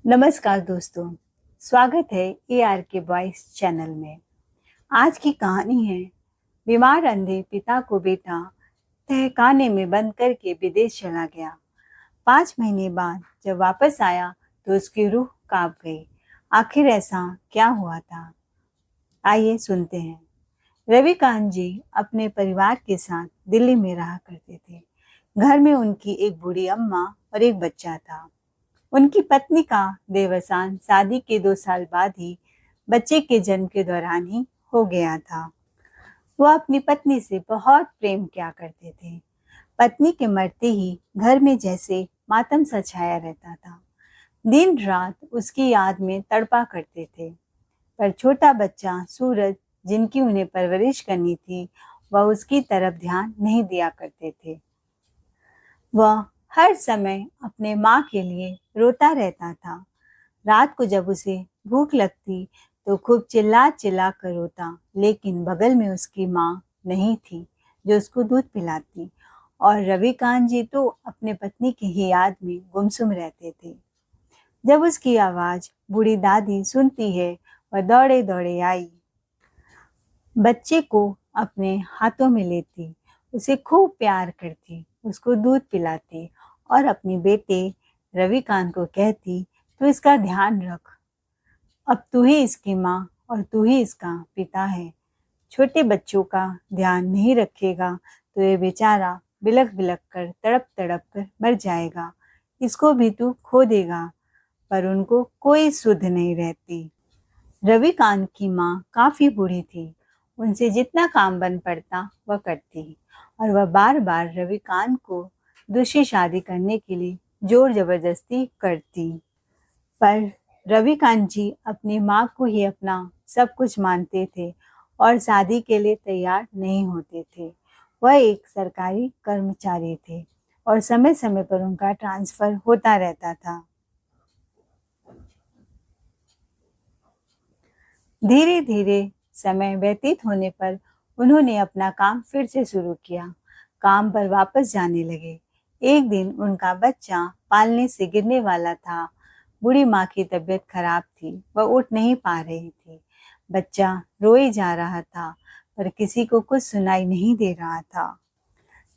नमस्कार दोस्तों, स्वागत है AR के वॉइस चैनल में। आज की कहानी है बीमार अंधे पिता को बेटा तहखाने में बंद करके विदेश चला गया। 5 महीने बाद जब वापस आया तो उसकी रूह कांप गई। आखिर ऐसा क्या हुआ था? आइए सुनते हैं। रविकांत जी अपने परिवार के साथ दिल्ली में रहा करते थे। घर में उनकी एक बूढ़ी अम्मा और एक बच्चा था। उनकी पत्नी का देवसान शादी के 2 साल बाद ही बच्चे के जन्म के दौरान ही हो गया था। वह अपनी पत्नी से बहुत प्रेम किया करते थे। पत्नी के मरते ही घर में जैसे मातम सा छाया रहता था। दिन रात उसकी याद में तड़पा करते थे। पर छोटा बच्चा सूरज, जिनकी उन्हें परवरिश करनी थी, वह उसकी तरफ ध्यान नहीं दिया करते थे। वह हर समय अपने माँ के लिए रोता रहता था। रात को जब उसे भूख लगती तो खूब चिल्ला चिल्ला कर रोता, लेकिन बगल में उसकी माँ नहीं थी जो उसको दूध पिलाती। और रविकांत जी तो अपने पत्नी की ही याद में गुमसुम रहते थे। जब उसकी आवाज़ बूढ़ी दादी सुनती है, वह दौड़े दौड़े आई, बच्चे को अपने हाथों में लेती, उसे खूब प्यार करती, उसको दूध पिलाती और अपने बेटे रविकांत को कहती, "तू इसका ध्यान रख। अब तू ही इसकी माँ और तू ही इसका पिता है। छोटे बच्चों का ध्यान नहीं रखेगा तो ये बेचारा बिलख बिलख कर तड़प तड़प कर मर जाएगा। इसको भी तू खो देगा।" पर उनको कोई सुध नहीं रहती। रविकांत की माँ काफ़ी बूढ़ी थी। उनसे जितना काम बन पड़ता वह करती, और वह बार बार रविकांत को दूसरी शादी करने के लिए जोर जबरदस्ती करती। पर रविकांत जी अपनी माँ को ही अपना सब कुछ मानते थे और शादी के लिए तैयार नहीं होते थे। वह एक सरकारी कर्मचारी थे और समय समय पर उनका ट्रांसफ़र होता रहता था। धीरे धीरे समय व्यतीत होने पर उन्होंने अपना काम फिर से शुरू किया। काम पर वापस जाने लगे। एक दिन उनका बच्चा पालने से गिरने वाला था। बूढ़ी माँ की तबीयत खराब थी, वह उठ नहीं पा रही थी। बच्चा रोए जा रहा था, पर किसी को कुछ सुनाई नहीं दे रहा था।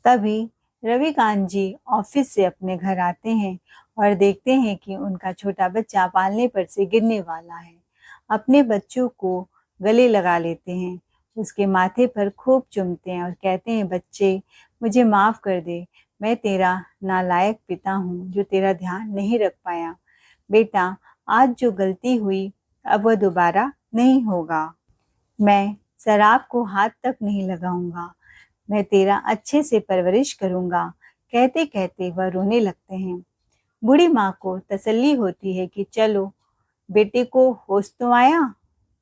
तभी रविकांत जी ऑफिस से अपने घर आते हैं और देखते हैं कि उनका छोटा बच्चा पालने पर से गिरने वाला है। अपने बच्चों को गले लगा लेते हैं, उसके माथे पर खूब चूमते हैं और कहते हैं, "बच्चे, मुझे माफ़ कर दे। मैं तेरा नालायक पिता हूँ जो तेरा ध्यान नहीं रख पाया। बेटा, आज जो गलती हुई अब वह दोबारा नहीं होगा। मैं शराब को हाथ तक नहीं लगाऊंगा। मैं तेरा अच्छे से परवरिश करूंगा।" कहते कहते वह रोने लगते हैं। बूढ़ी माँ को तसल्ली होती है कि चलो, बेटे को होश तो आया।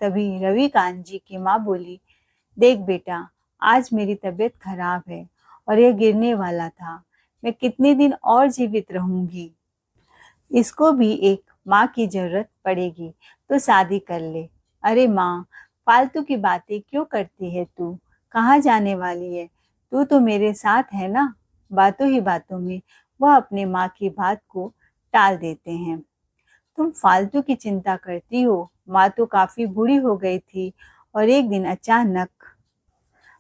तभी रविकांत जी की माँ बोली, "देख बेटा, आज मेरी तबीयत खराब है और यह गिरने वाला था। मैं कितने दिन और जीवित रहूंगी। इसको भी एक माँ की ज़रूरत पड़ेगी, तो शादी कर ले।" "अरे माँ, फालतू की बातें क्यों करती है तू? कहाँ जाने वाली है? तू तो मेरे साथ है ना?" बातों ही बातों में वह अपने माँ की बात को टाल देते हैं। "तुम फालतू की चिंता करती हो। माँ तो काफ़ी बूढ़ी हो गई थी और एक दिन अचानक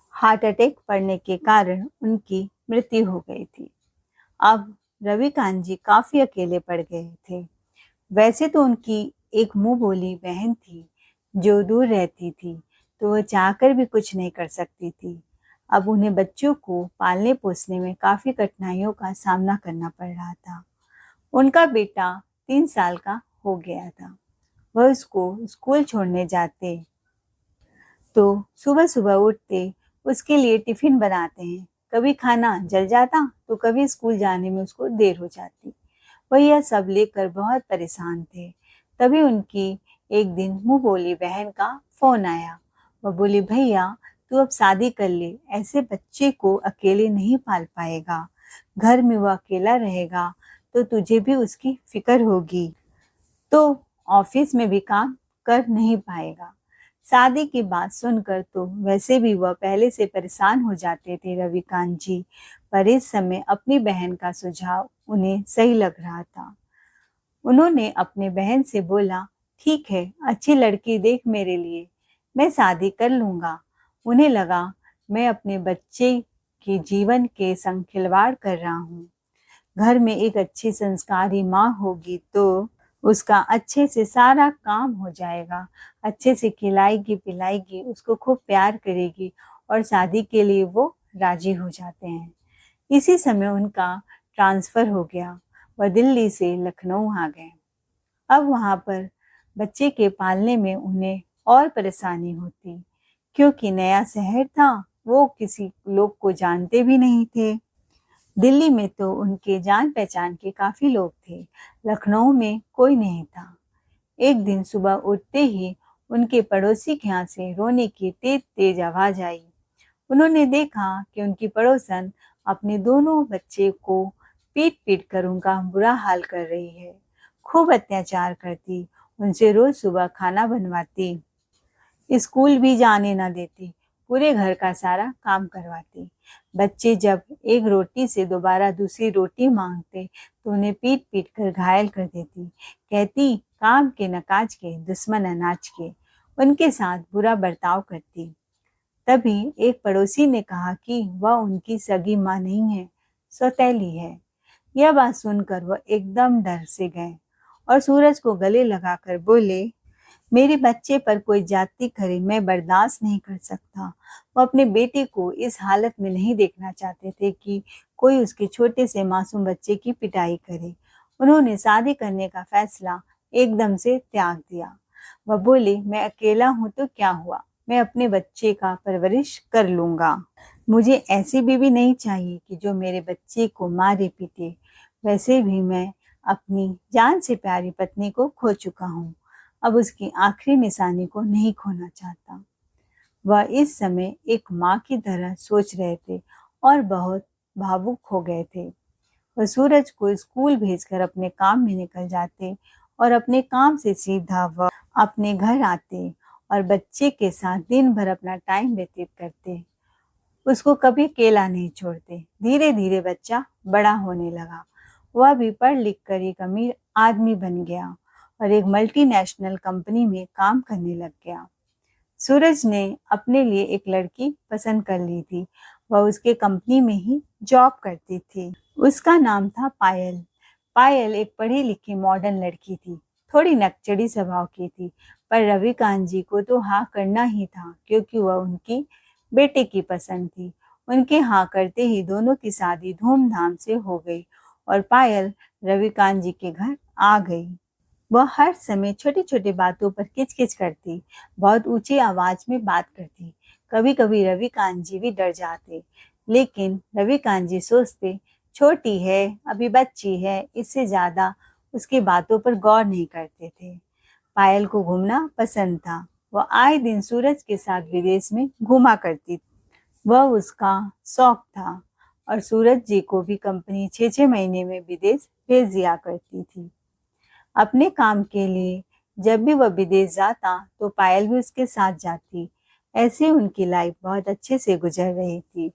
हार्ट अटैक पड़ने के कारण उनकी मृत्यु हो गई थी।" अब रविकांत जी काफ़ी अकेले पड़ गए थे। वैसे तो उनकी एक मुँह बोली बहन थी जो दूर रहती थी, तो वह चाहकर भी कुछ नहीं कर सकती थी। अब उन्हें बच्चों को पालने पोसने में काफ़ी कठिनाइयों का सामना करना पड़ रहा था। उनका बेटा 3 साल का हो गया था। वह उसको स्कूल छोड़ने जाते तो सुबह-सुबह उठते, उसके लिए टिफ़िन बनाते हैं। कभी खाना जल जाता तो कभी स्कूल जाने में उसको देर हो जाती। वह यह सब लेकर बहुत परेशान थे। तभी उनकी एक दिन मुँह बोली बहन का फ़ोन आया। वह बोली, "भैया, तू अब शादी कर ले। ऐसे बच्चे को अकेले नहीं पाल पाएगा। घर में वो अकेला रहेगा तो तुझे भी उसकी फ़िक्र होगी। तो ऑफिस में भी काम कर नहीं पाएगा।" शादी की बात सुनकर तो वैसे भी वह पहले से परेशान हो जाते थे रविकांत जी, पर इस समय अपनी बहन का सुझाव उन्हें सही लग रहा था। उन्होंने अपने बहन से बोला, ठीक है, अच्छी लड़की देख मेरे लिए, मैं शादी कर लूंगा। उन्हें लगा, मैं अपने बच्चे के जीवन के संग खिलवाड़ कर रहा हूँ। घर में एक अच्छी संस्कारी माँ होगी तो उसका अच्छे से सारा काम हो जाएगा, अच्छे से खिलाएगी पिलाएगी, उसको खूब प्यार करेगी और शादी के लिए वो राजी हो जाते हैं। इसी समय उनका ट्रांसफर हो गया, वह दिल्ली से लखनऊ आ गए। अब वहाँ पर बच्चे के पालने में उन्हें और परेशानी होती, क्योंकि नया शहर था, वो किसी लोग को जानते भी नहीं थे। दिल्ली में तो उनके जान पहचान के काफी लोग थे, लखनऊ में कोई नहीं था। एक दिन सुबह उठते ही उनके पड़ोसी के यहाँ से रोने की तेज तेज आवाज आई। उन्होंने देखा कि उनकी पड़ोसन अपने दोनों बच्चे को पीट पीट कर उनका बुरा हाल कर रही है, खूब अत्याचार करती, उनसे रोज सुबह खाना बनवाती, स्कूल भी जाने न देती, पूरे घर का सारा काम करवाती। बच्चे जब एक रोटी से दोबारा दूसरी रोटी मांगते तो उन्हें पीट पीट कर घायल कर देती, कहती काम के न काज के, दुश्मन अनाज के, उनके साथ बुरा बर्ताव करती। तभी एक पड़ोसी ने कहा कि वह उनकी सगी माँ नहीं है, सौतेली है। यह बात सुनकर वह एकदम डर से गए और सूरज को गले लगाकर बोले, मेरे बच्चे पर कोई जाति करे मैं बर्दाश्त नहीं कर सकता। वो अपने बेटे को इस हालत में नहीं देखना चाहते थे कि कोई उसके छोटे से मासूम बच्चे की पिटाई करे। उन्होंने शादी करने का फैसला एकदम से त्याग दिया। वह बोले, मैं अकेला हूं तो क्या हुआ, मैं अपने बच्चे का परवरिश कर लूंगा। मुझे ऐसी बीवी नहीं चाहिए कि जो मेरे बच्चे को मारे पीटे। वैसे भी मैं अपनी जान से प्यारी पत्नी को खो चुका हूँ, अब उसकी आखिरी निशानी को नहीं खोना चाहता। वह इस समय एक माँ की तरह सोच रहे थे और बहुत भावुक हो गए थे। वह सूरज को स्कूल भेजकर अपने काम में निकल जाते और अपने काम से सीधा वह अपने घर आते और बच्चे के साथ दिन भर अपना टाइम व्यतीत करते। उसको कभी अकेला नहीं छोड़ते। धीरे धीरे बच्चा बड़ा होने लगा। वह भी पढ़ लिख कर एक अमीर आदमी बन गया और एक मल्टीनेशनल कंपनी में काम करने लग गया। सूरज ने अपने लिए एक लड़की पसंद कर ली थी। वह उसके कंपनी में ही जॉब करती थी। उसका नाम था पायल। पायल एक पढ़ी लिखी मॉडर्न लड़की थी, थोड़ी नकचड़ी स्वभाव की थी, पर रविकांत जी को तो हाँ करना ही था, क्योंकि वह उनकी बेटे की पसंद थी। उनके हाँ करते ही दोनों की शादी धूमधाम से हो गई और पायल रविकांत जी के घर आ गई। वह हर समय छोटी छोटी बातों पर किचकिच करती, बहुत ऊंची आवाज में बात करती। कभी कभी रविकांत जी भी डर जाते, लेकिन रविकांत जी सोचते, छोटी है, अभी बच्ची है, इससे ज्यादा उसकी बातों पर गौर नहीं करते थे। पायल को घूमना पसंद था। वह आए दिन सूरज के साथ विदेश में घूमा करती थी। वह उसका शौक था और सूरज जी को भी कंपनी 6-6 महीने में विदेश भेज दिया करती थी। अपने काम के लिए जब भी वह विदेश जाता तो पायल भी उसके साथ जाती। ऐसे उनकी लाइफ बहुत अच्छे से गुजर रही थी।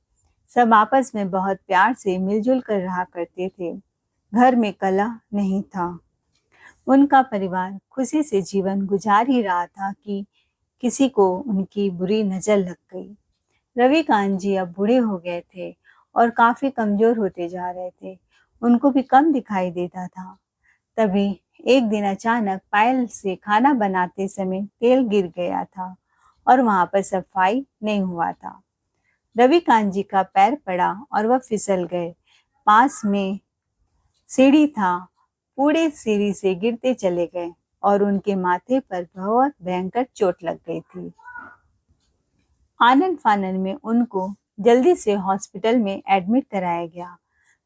सब आपस में बहुत प्यार से मिलजुल कर रहा करते थे। घर में कलह नहीं था। उनका परिवार खुशी से जीवन गुजार ही रहा था कि किसी को उनकी बुरी नजर लग गई। रविकांत जी अब बूढ़े हो गए थे और काफी कमजोर होते जा रहे थे। उनको भी कम दिखाई देता था। तभी एक दिन अचानक पायल से खाना बनाते समय तेल गिर गया था और वहां पर सफाई नहीं हुआ था। रविकांत जी का पैर पड़ा और वह फिसल गए। पास में सीढ़ी था, पूरे सीढ़ी से गिरते चले गए और उनके माथे पर बहुत भयंकर चोट लग गई थी। आनन फानन में उनको जल्दी से हॉस्पिटल में एडमिट कराया गया।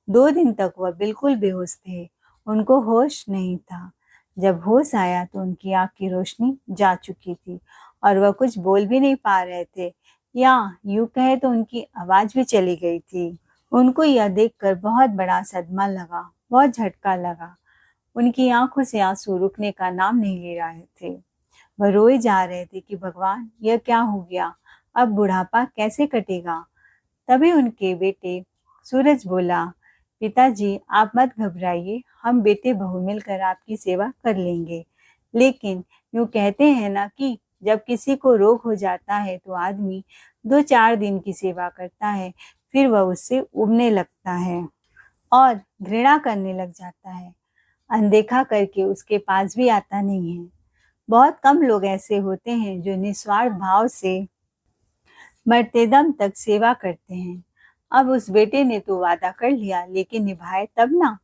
2 दिन तक वह बिल्कुल बेहोश थे, उनको होश नहीं था। जब होश आया तो उनकी आंख की रोशनी जा चुकी थी और वह कुछ बोल भी नहीं पा रहे थे, या यूं कहे तो उनकी आवाज भी चली गई थी। उनको यह देखकर बहुत बड़ा सदमा लगा, बहुत झटका लगा। उनकी आंखों से आंसू रुकने का नाम नहीं ले रहे थे। वह रोए जा रहे थे कि भगवान, यह क्या हो गया, अब बुढ़ापा कैसे कटेगा। तभी उनके बेटे सूरज बोला पिताजी, आप मत घबराइए, हम बेटे बहू मिलकर आपकी सेवा कर लेंगे। लेकिन यूँ कहते हैं ना कि जब किसी को रोग हो जाता है तो आदमी 2-4 दिन की सेवा करता है, फिर वह उससे ऊबने लगता है और घृणा करने लग जाता है। अनदेखा करके उसके पास भी आता नहीं है। बहुत कम लोग ऐसे होते हैं जो निस्वार्थ भाव से मरते दम तक सेवा करते हैं। अब उस बेटे ने तो वादा कर लिया, लेकिन निभाए तब ना।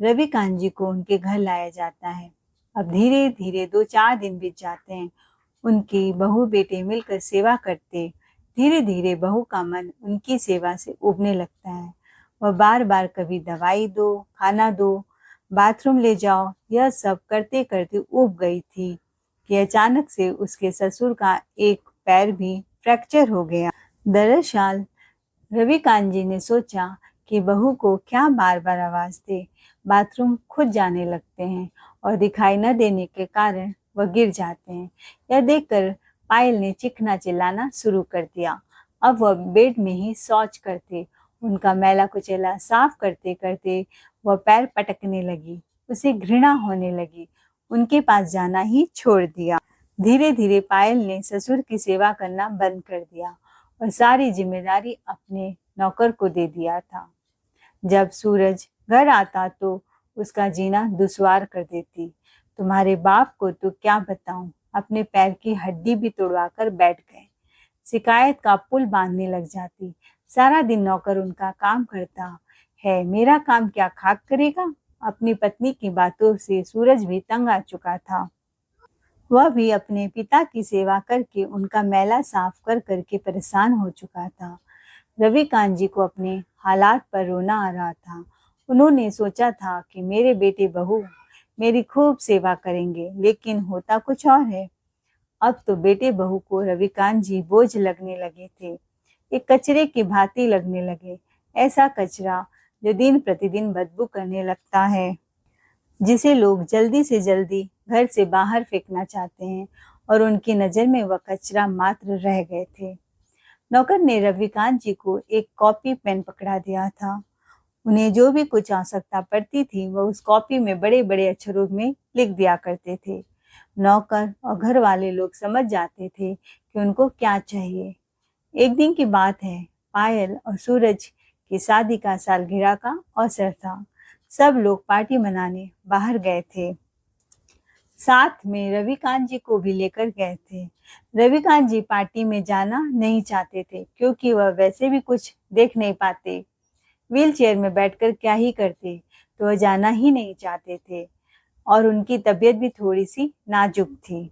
रविकांत जी को उनके घर लाया जाता है। अब धीरे धीरे 2-4 दिन बीत जाते हैं। उनकी बहू बेटे मिलकर सेवा करते। धीरे धीरे बहू का मन उनकी सेवा से उबने लगता है। वह बार बार कभी दवाई दो, खाना दो, बाथरूम ले जाओ, यह सब करते करते उब गई थी कि अचानक से उसके ससुर का एक पैर भी फ्रैक्चर हो गया। दरअसल रविकांत जी ने सोचा कि बहू को क्या बार बार आवाज दे। बाथरूम खुद जाने लगते हैं और दिखाई न देने के कारण वह गिर जाते हैं। यह देखकर पायल ने चीखना चिल्लाना शुरू कर दिया। अब वह बेड में ही शौच करते। उनका मैला कुचैला साफ करते करते वह पैर पटकने लगी। उसे घृणा होने लगी। उनके पास जाना ही छोड़ दिया। धीरे धीरे पायल ने ससुर की सेवा करना बंद कर दिया और सारी जिम्मेदारी अपने नौकर को दे दिया था। जब सूरज घर आता तो उसका जीना दुश्वार कर देती। तुम्हारे बाप को तो क्या बताऊं, अपने पैर की हड्डी भी तोड़वा कर बैठ गए। शिकायत का पुल बांधने लग जाती। सारा दिन नौकर उनका काम करता है, मेरा काम क्या खाक करेगा। अपनी पत्नी की बातों से सूरज भी तंग आ चुका था। वह भी अपने पिता की सेवा करके उनका मैला साफ कर करके परेशान हो चुका था। रविकांत जी को अपने हालात पर रोना आ रहा था। उन्होंने सोचा था कि मेरे बेटे बहू मेरी खूब सेवा करेंगे, लेकिन होता कुछ और है। अब तो बेटे बहू को रविकांत जी बोझ लगने लगे थे। एक कचरे की भांति लगने लगे। ऐसा कचरा जो दिन प्रतिदिन बदबू करने लगता है, जिसे लोग जल्दी से जल्दी घर से बाहर फेंकना चाहते हैं, और उनकी नज़र में वह कचरा मात्र रह गए थे। नौकर ने रविकांत जी को एक कॉपी पेन पकड़ा दिया था। उन्हें जो भी कुछ आवश्यकता पड़ती थी वह उस कॉपी में बड़े बड़े अक्षरों में लिख दिया करते थे। नौकर और घर वाले लोग समझ जाते थे कि उनको क्या चाहिए। एक दिन की बात है, पायल और सूरज की शादी का सालगिरह का अवसर था। सब लोग पार्टी मनाने बाहर गए थे। साथ में रविकांत जी को भी लेकर गए थे। रविकांत जी पार्टी में जाना नहीं चाहते थे, क्योंकि वह वैसे भी कुछ देख नहीं पाते। व्हील चेयर में बैठकर क्या ही करते, तो वह जाना ही नहीं चाहते थे, और उनकी तबीयत भी थोड़ी सी नाजुक थी।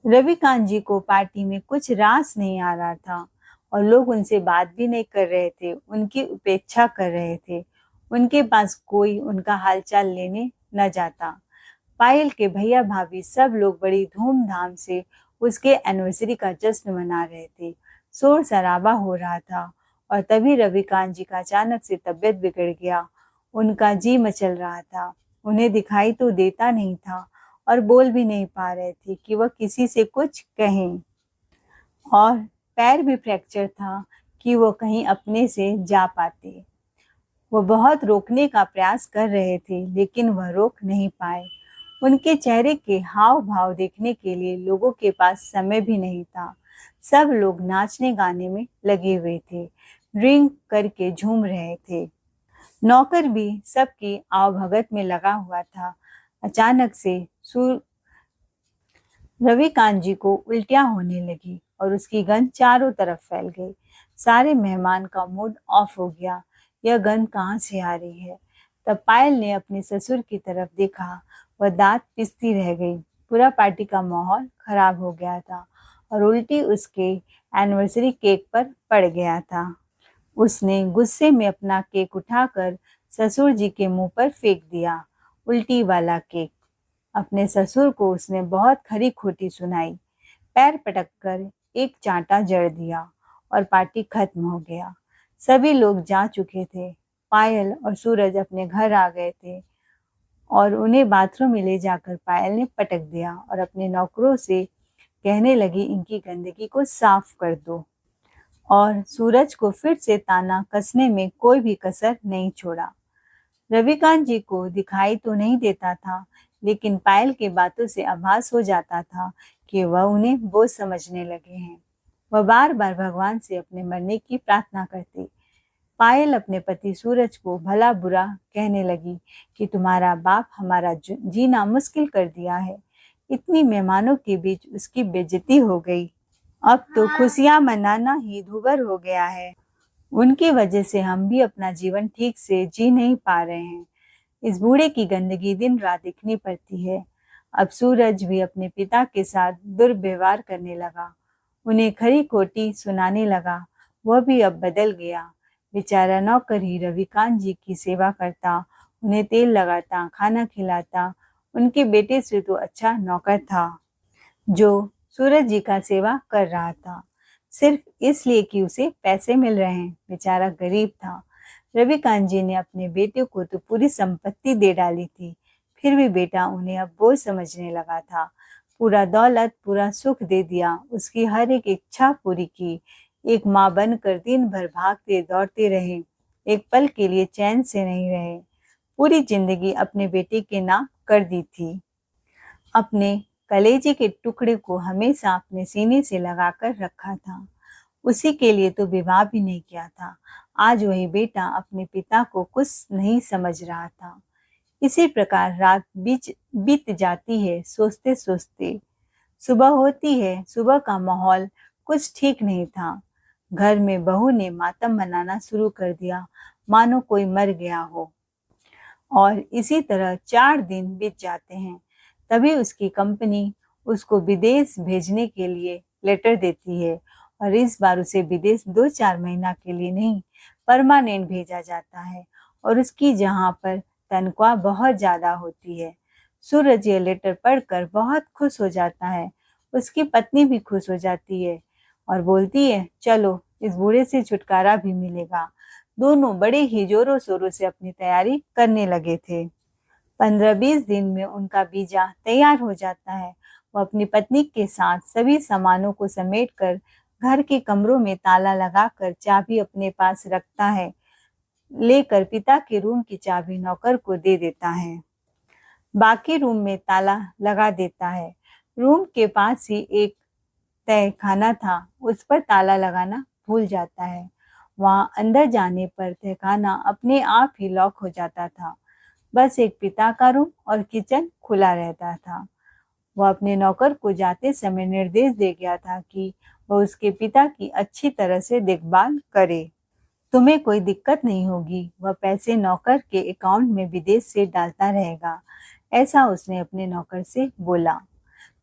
रविकांत जी को पार्टी में कुछ रास नहीं आ रहा था, और लोग उनसे बात भी नहीं कर रहे थे, उनकी उपेक्षा कर रहे थे। उनके पास कोई उनका हालचाल लेने न जाता। पायल के भैया भाभी सब लोग बड़ी धूमधाम से उसके एनिवर्सरी का जश्न मना रहे थे। शोर शराबा हो रहा था, और तभी रविकांत जी का अचानक से तबीयत बिगड़ गया। उनका जी मचल रहा था। उन्हें दिखाई तो देता नहीं था और बोल भी नहीं पा रहे थे कि वह किसी से कुछ कहें, और पैर भी फ्रैक्चर था कि वो कहीं अपने से जा पाते। वो बहुत रोकने का प्रयास कर रहे थे, लेकिन वह रोक नहीं पाए। उनके चेहरे के हाव भाव देखने के लिए लोगों के पास समय भी नहीं था। सब लोग नाचने गाने में लगे हुए थे, ड्रिंक करके झूम रहे थे। नौकर भी सबकी आवभगत में लगा हुआ था। अचानक से रविकांत जी को उल्टियां होने लगी और उसकी गंध चारों तरफ फैल गई। सारे मेहमान का मूड ऑफ हो गया। यह गंध कहाँ से आ रही है? तब पायल ने अपने ससुर की तरफ देखा। वह दांत पिसती रह गई। पूरा पार्टी का माहौल खराब हो गया था, और उल्टी उसके एनिवर्सरी केक पर पड़ गया था। उसने गुस्से में अपना केक उठाकर ससुर जी के मुंह पर फेंक दिया। उल्टी वाला केक। अपने ससुर को उसने बहुत खरी खोटी सुनाई। पैर पटक कर एक चांटा जड़ दिया और पार्टी खत्म हो गया। सभी लोग जा चुके थे। पायल और सूरज अपने घर आ गए थे, और उन्हें बाथरूम में ले जाकर पायल ने पटक दिया और अपने नौकरों से कहने लगी, इनकी गंदगी को साफ कर दो। और सूरज को फिर से ताना कसने में कोई भी कसर नहीं छोड़ा। रविकांत जी को दिखाई तो नहीं देता था, लेकिन पायल की बातों से आभास हो जाता था कि वह उन्हें बोझ समझने लगे हैं। वह बार बार भगवान से अपने मरने की प्रार्थना करती। पायल अपने पति सूरज को भला बुरा कहने लगी कि तुम्हारा बाप हमारा जीना मुश्किल कर दिया है। इतनी मेहमानों के बीच उसकी बेइज्जती हो गई। अब तो खुशियां मनाना ही दूभर हो गया है। उनकी वजह से हम भी अपना जीवन ठीक से जी नहीं पा रहे हैं। इस बूढ़े की गंदगी दिन रात दिखनी पड़ती है। अब सूरज भी अपने पिता के साथ दुर्व्यवहार करने लगा, उन्हें खरी खोटी सुनाने लगा। वह भी अब बदल गया। बेचारा नौकर ही रविकांत जी की सेवा करता, उन्हें तेल लगाता, खाना खिलाता। उनके बेटे से तो अच्छा नौकर था जो सूरज जी का सेवा कर रहा था, सिर्फ इसलिए कि उसे पैसे मिल रहे हैं। बेचारा गरीब था। रविकांत जी ने अपने बेटे को तो पूरी संपत्ति दे डाली थी, फिर भी बेटा उन्हें अब बोझ समझने लगा था। पूरा दौलत, पूरा सुख दे दिया, उसकी हर एक इच्छा पूरी की। एक माँ बनकर दिन भर भागते दौड़ते रहे, एक पल के लिए चैन से नहीं रहे। पूरी जिंदगी अपने बेटे के नाम कर दी थी। अपने कलेजे के टुकड़े को हमेशा अपने सीने से लगाकर रखा था। उसी के लिए तो विवाह भी नहीं किया था। आज वही बेटा अपने पिता को कुछ नहीं समझ रहा था। इसी प्रकार रात बीत जाती है सोचते सोचते। सुबह होती है। सुबह का माहौल कुछ ठीक नहीं था। घर में बहू ने मातम मनाना शुरू कर दिया, मानो कोई मर गया हो। और इसी तरह 4 दिन बीत जाते हैं। तभी उसकी कंपनी उसको विदेश भेजने के लिए लेटर देती है, और इस बार उसे विदेश 2-4 महीना के लिए नहीं, परमानेंट भेजा जाता है, और उसकी जहाँ पर तनख्वाह बहुत ज़्यादा होती है। सूरज ये लेटर पढ़कर बहुत खुश हो जाता है। उसकी पत्नी भी खुश हो जाती है और बोलती है, चलो इस बूढ़े से छुटकारा भी मिलेगा। दोनों बड़े ही जोरों शोरों से अपनी तैयारी करने लगे थे। 15-20 दिन में उनका वीजा तैयार हो जाता है। वो अपनी पत्नी के साथ सभी सामानों को समेटकर घर के कमरों में ताला लगाकर चाबी अपने पास रखता है, लेकर पिता के रूम की चाबी नौकर को दे देता है। बाकी रूम में ताला लगा देता है। रूम के पास ही एक तहखाना था, उस पर ताला लगाना भूल जाता है। वहां अंदर जाने पर तहखाना अपने आप ही लॉक हो जाता था। बस एक पिता का रूम और किचन खुला रहता था। वह अपने नौकर को जाते समय निर्देश दे गया था कि वह उसके पिता की अच्छी तरह से देखभाल करे। तुम्हें कोई दिक्कत नहीं होगी, वह पैसे नौकर के अकाउंट में विदेश से डालता रहेगा, ऐसा उसने अपने नौकर से बोला।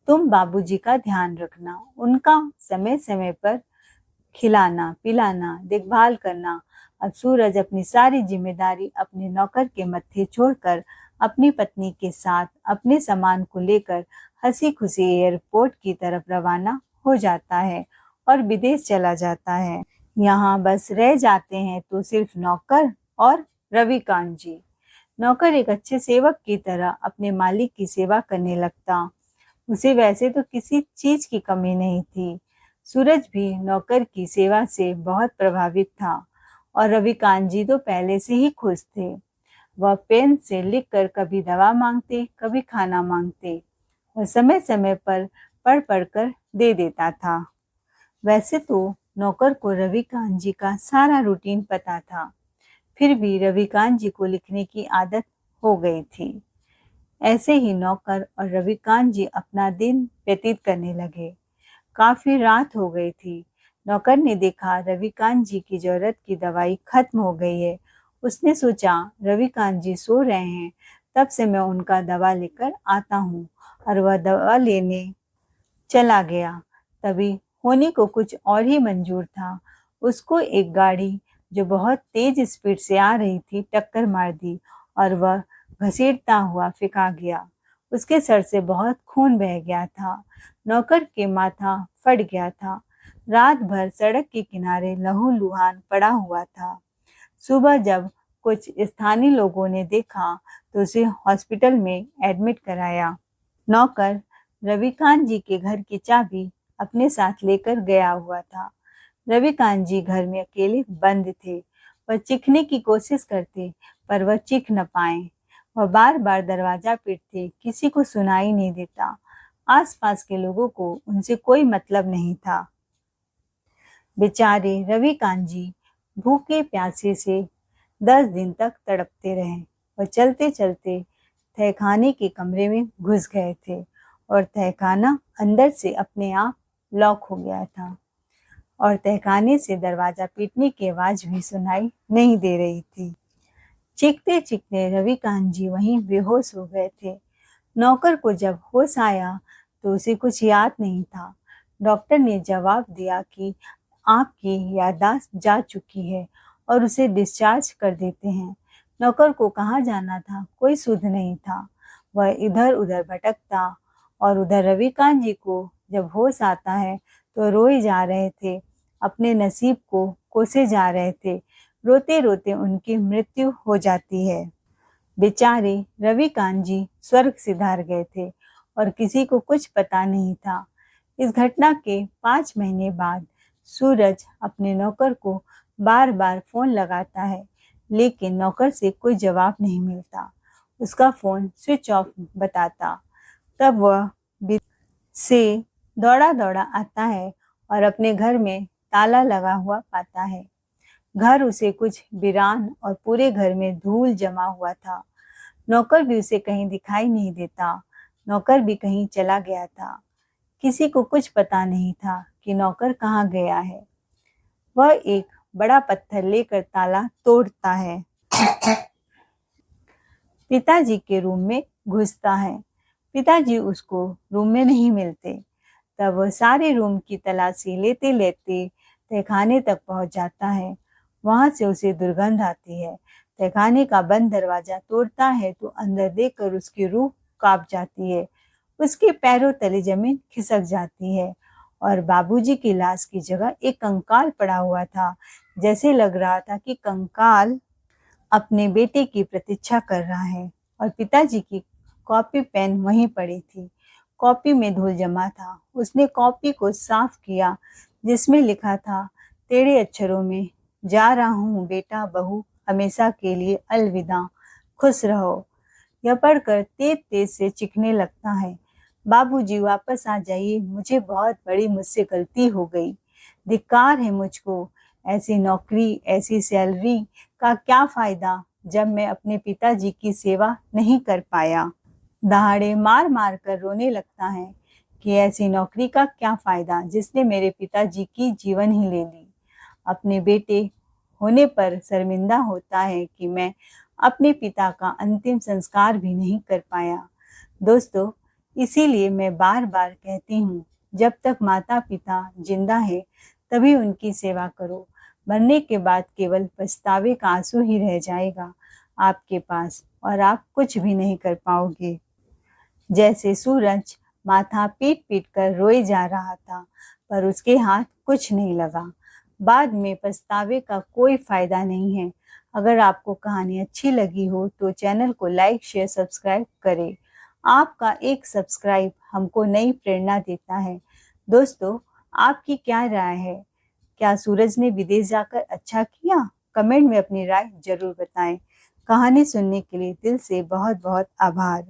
तुम बाबूजी का ध्यान रखना, उनका समय समय पर खिलाना, पिलाना, देखभाल करना। अब सूरज अपनी सारी जिम्मेदारी अपने नौकर के मत्थे छोड़कर अपनी पत्नी के साथ अपने सामान को लेकर हंसी खुशी एयरपोर्ट की तरफ रवाना हो जाता है और विदेश चला जाता है। यहाँ बस रह जाते हैं तो सिर्फ नौकर और रविकांत जी। नौकर एक अच्छे सेवक की तरह अपने मालिक की सेवा करने लगता। उसे वैसे तो किसी चीज की कमी नहीं थी। सूरज भी नौकर की सेवा से बहुत प्रभावित था, और रविकांत जी तो पहले से ही खुश थे। वह पेन से लिखकर कभी दवा मांगते, कभी खाना मांगते। वह समय समय पर पढ़ पढ़कर दे देता था। वैसे तो नौकर को रविकांत जी का सारा रूटीन पता था, फिर भी रविकांत जी को लिखने की आदत हो गई थी। ऐसे ही नौकर और रविकांत जी अपना दिन व्यतीत करने लगे। काफी रात हो गई थी। नौकर ने देखा रविकांत जी की जरूरत की दवाई खत्म हो गई है। उसने सोचा रविकांत जी सो रहे हैं, तब से मैं उनका दवा लेकर आता हूँ, और वह दवा लेने चला गया। तभी होनी को कुछ और ही मंजूर था। उसको एक गाड़ी जो बहुत तेज स्पीड से आ रही थी टक्कर मार दी, और वह घसीटता हुआ फेंका गया। उसके सर से बहुत खून बह गया था। नौकर के माथा फट गया था। रात भर सड़क के किनारे लहूलुहान पड़ा हुआ था। सुबह जब कुछ स्थानीय लोगों ने देखा तो उसे हॉस्पिटल में एडमिट कराया। नौकर रविकांत जी के घर की चाबी अपने साथ लेकर गया हुआ था। रविकांत जी घर में अकेले बंद थे। वह चीखने की कोशिश करते, पर वह चीख न पाए। वह बार बार दरवाजा पीटते, किसी को सुनाई नहीं देता। आसपास के लोगों को उनसे कोई मतलब नहीं था। बेचारे रविकांत जी भूखे प्यासे से 10 दिन तक तड़पते रहे। वह चलते चलते तहखाने के कमरे में घुस गए थे और तहखाना अंदर से अपने आप लॉक हो गया था और तहखाने से दरवाजा पीटने की आवाज भी सुनाई नहीं दे रही थी। चीखते चीखते रविकांत जी वहीं बेहोश हो गए थे। नौकर को जब होश आया तो उसे कुछ याद नहीं था। डॉक्टर ने जवाब दिया कि आपकी याददाश्त जा चुकी है और उसे डिस्चार्ज कर देते हैं। नौकर को कहाँ जाना था, कोई सुध नहीं था। वह इधर उधर भटकता और उधर रविकांत जी को जब होश आता है तो रोए जा रहे थे, अपने नसीब को कोसे जा रहे थे। रोते रोते उनकी मृत्यु हो जाती है। बेचारे रविकांत जी स्वर्ग सिधार गए थे और किसी को कुछ पता नहीं था। इस घटना के 5 महीने बाद सूरज अपने नौकर को बार बार फोन लगाता है, लेकिन नौकर से कोई जवाब नहीं मिलता। उसका फोन स्विच ऑफ बताता। तब वह से दौड़ा दौड़ा आता है और अपने घर में ताला लगा हुआ पाता है। घर उसे कुछ वीरान और पूरे घर में धूल जमा हुआ था। नौकर भी उसे कहीं दिखाई नहीं देता। नौकर भी कहीं चला गया था। किसी को कुछ पता नहीं था कि नौकर कहाँ गया है। वह एक बड़ा पत्थर लेकर ताला तोड़ता है। पिताजी के रूम में घुसता है। पिताजी उसको रूम में नहीं मिलते। तब वह सारे रूम की तलाशी लेते लेते तहखाने तक पहुंच जाता है। वहां से उसे दुर्गंध आती है। तहखाने का बंद दरवाजा तोड़ता है तो अंदर देखकर उसकी रूह कांप जाती है। उसके पैरों तले जमीन खिसक जाती है और बाबूजी की लाश की जगह एक कंकाल पड़ा हुआ था। जैसे लग रहा था कि कंकाल अपने बेटे की प्रतीक्षा कर रहा है। और पिताजी की कॉपी पेन वहीं पड़ी थी। कॉपी में धूल जमा था। उसने कॉपी को साफ किया, जिसमें लिखा था टेढ़े अक्षरों में, जा रहा हूँ बेटा बहू, हमेशा के लिए अलविदा, खुश रहो। यह पढ़कर तेज तेज से चीखने लगता है, बाबूजी वापस आ जाइए, मुझे बहुत बड़ी मुझसे गलती हो गई। धिक्कार है मुझको। ऐसी नौकरी, ऐसी सैलरी का क्या फायदा जब मैं अपने पिताजी की सेवा नहीं कर पाया। दहाड़े मार मार कर रोने लगता है कि ऐसी नौकरी का क्या फायदा जिसने मेरे पिताजी की जीवन ही ले ली। अपने बेटे होने पर शर्मिंदा होता है कि मैं अपने पिता का अंतिम संस्कार भी नहीं कर पाया। दोस्तों, इसीलिए मैं बार बार कहती हूँ, जब तक माता पिता जिंदा है तभी उनकी सेवा करो। मरने के बाद केवल पछतावे का आंसू ही रह जाएगा आपके पास और आप कुछ भी नहीं कर पाओगे। जैसे सूरज माथा पीट पीट कर रोए जा रहा था, पर उसके हाथ कुछ नहीं लगा। बाद में पछतावे का कोई फायदा नहीं है। अगर आपको कहानी अच्छी लगी हो तो चैनल को लाइक, शेयर, सब्सक्राइब करें। आपका एक सब्सक्राइब हमको नई प्रेरणा देता है। दोस्तों, आपकी क्या राय है? क्या सूरज ने विदेश जाकर अच्छा किया? कमेंट में अपनी राय जरूर बताएं। कहानी सुनने के लिए दिल से बहुत बहुत आभार।